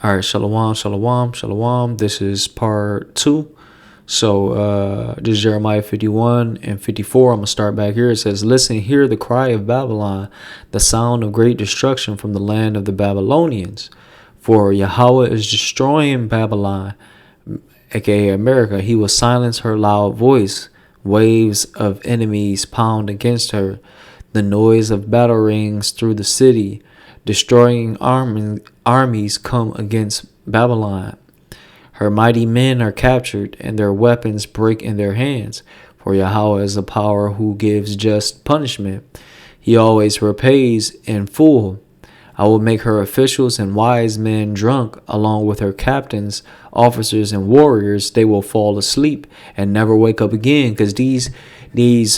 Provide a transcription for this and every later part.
All right, shalom, shalom, shalom. This is part 2. So this is Jeremiah 51 and 54. I'm going to start back here. It says, listen, hear the cry of Babylon, the sound of great destruction from the land of the Babylonians. For Yahweh is destroying Babylon, aka America. He will silence her loud voice. Waves of enemies pound against her. The noise of battle rings through the city. Destroying armies come against Babylon. Her mighty men are captured, and their weapons break in their hands. For Yahweh is a power who gives just punishment. He always repays in full. I will make her officials and wise men drunk, along with her captains, officers, and warriors. They will fall asleep and never wake up again, because these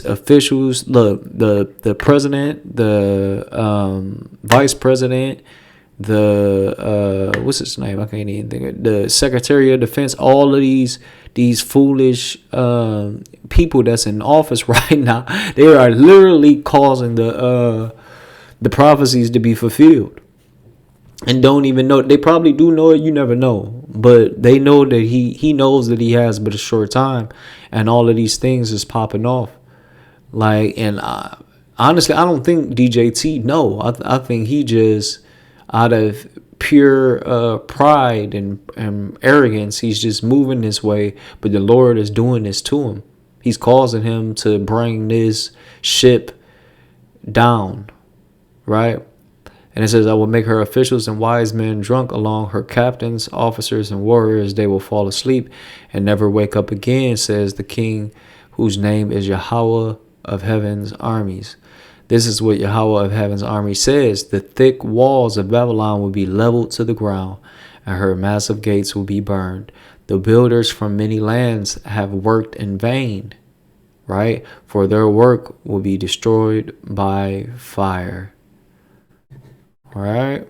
officials, the president, the vice president, the what's his name? I can't even think of it. The Secretary of Defense. All of these foolish people that's in office right now, they are literally causing the prophecies to be fulfilled, and don't even know. They probably do know it. You never know, but they know that he knows that he has but a short time, and all of these things is popping off. Like, and honestly, I don't think DJT. No, I think he just, out of pure pride and arrogance, he's just moving this way. But the Lord is doing this to him. He's causing him to bring this ship down, right? And it says, I will make her officials and wise men drunk, along her captains, officers, and warriors. They will fall asleep and never wake up again, says the King, whose name is Yahweh of heaven's armies. This is what Yahweh of heaven's army says. The thick walls of Babylon will be leveled to the ground, and her massive gates will be burned. The builders from many lands have worked in vain, right? For their work will be destroyed by fire. All right?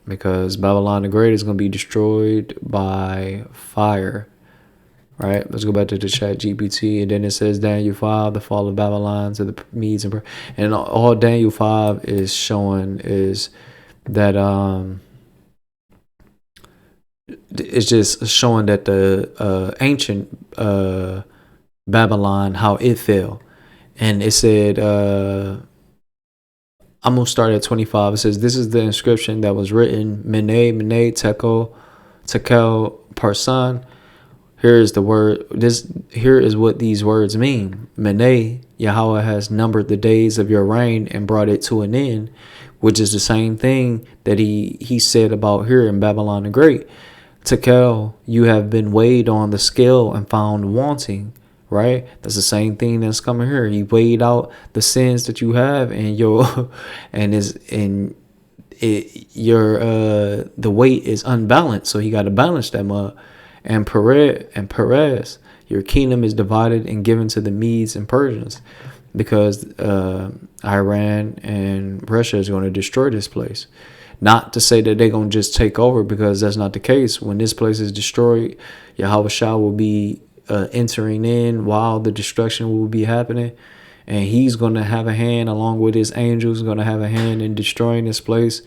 Because Babylon the Great is going to be destroyed by fire. Right, let's go back to the chat GPT, and then it says Daniel 5, the fall of Babylon to the Medes, and all Daniel 5 is showing is that it's just showing that the ancient Babylon, how it fell. And it said, I'm gonna start at 25. It says, this is the inscription that was written: Mene Tekel Parsan. Here is the word. Here is what these words mean. Mene, Yahweh has numbered the days of your reign and brought it to an end, which is the same thing that he said about here in Babylon the Great. Tekel, you have been weighed on the scale and found wanting. Right? That's the same thing that's coming here. He weighed out the sins that you have, and your the weight is unbalanced. So he got to balance that up. And Perez, your kingdom is divided and given to the Medes and Persians, because Iran and Russia is going to destroy this place. Not to say that they're going to just take over, because that's not the case. When this place is destroyed, Yahweh Shah will be entering in while the destruction will be happening. And he's going to have a hand, along with his angels, going to have a hand in destroying this place,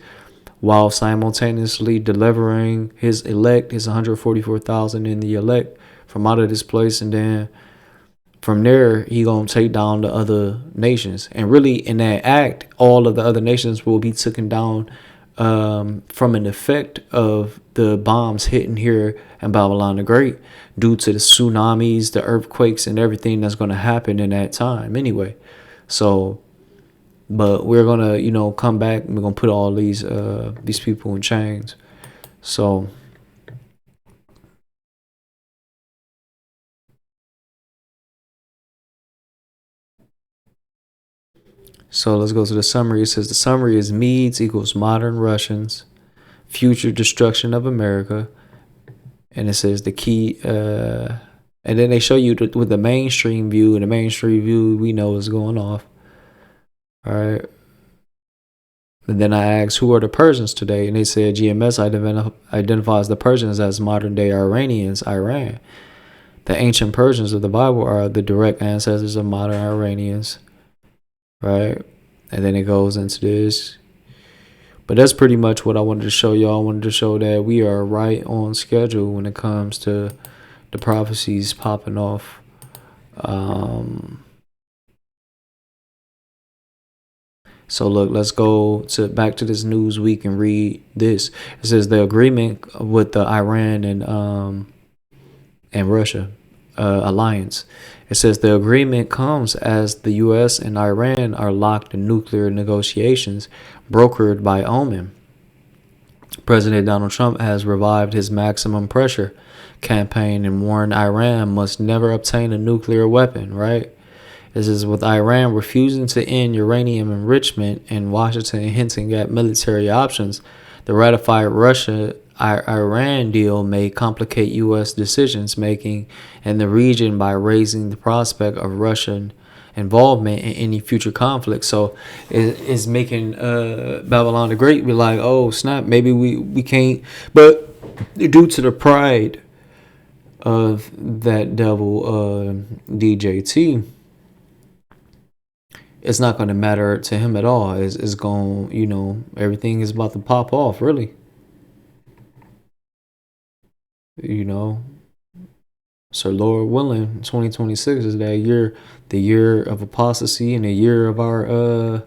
while simultaneously delivering his elect, his 144,000 in the elect, from out of this place. And then from there, he going to take down the other nations. And really, in that act, all of the other nations will be taken down from an effect of the bombs hitting here in Babylon the Great, due to the tsunamis, the earthquakes, and everything that's going to happen in that time anyway. So, but we're going to, come back, and we're going to put all these people in chains. So let's go to the summary. It says the summary is Medes equals modern Russians, future destruction of America. And it says the key, and then they show you with the mainstream view, and the mainstream view we know is going off. All right. And then I asked, who are the Persians today? And they said GMS identifies the Persians as modern day Iranians, Iran. The ancient Persians of the Bible are the direct ancestors of modern Iranians. Right? And then it goes into this. But that's pretty much what I wanted to show y'all. I wanted to show that we are right on schedule when it comes to the prophecies popping off. So look, let's go to back to this news week and read this. It says the agreement with the Iran and Russia alliance. It says the agreement comes as the U.S. and Iran are locked in nuclear negotiations brokered by Oman. President Donald Trump has revived his maximum pressure campaign and warned Iran must never obtain a nuclear weapon, right? This is with Iran refusing to end uranium enrichment and Washington hinting at military options. The ratified Russia-Iran deal may complicate U.S. decisions making in the region by raising the prospect of Russian involvement in any future conflict. So it's making Babylon the Great be like, oh snap, maybe we can't. But due to the pride of that devil DJT, it's not going to matter to him at all. It's going, everything is about to pop off, really. So Lord willing, 2026 is that year, the year of apostasy and the year of our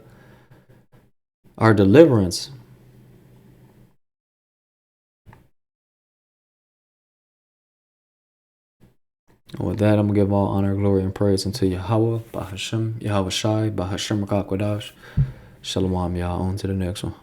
deliverance. And with that, I'm going to give all honor, glory, and praise unto Yahweh, Bahashem, Yahweh Shai, Bahashem Rakakwadash. Shalom, y'all. On to the next one.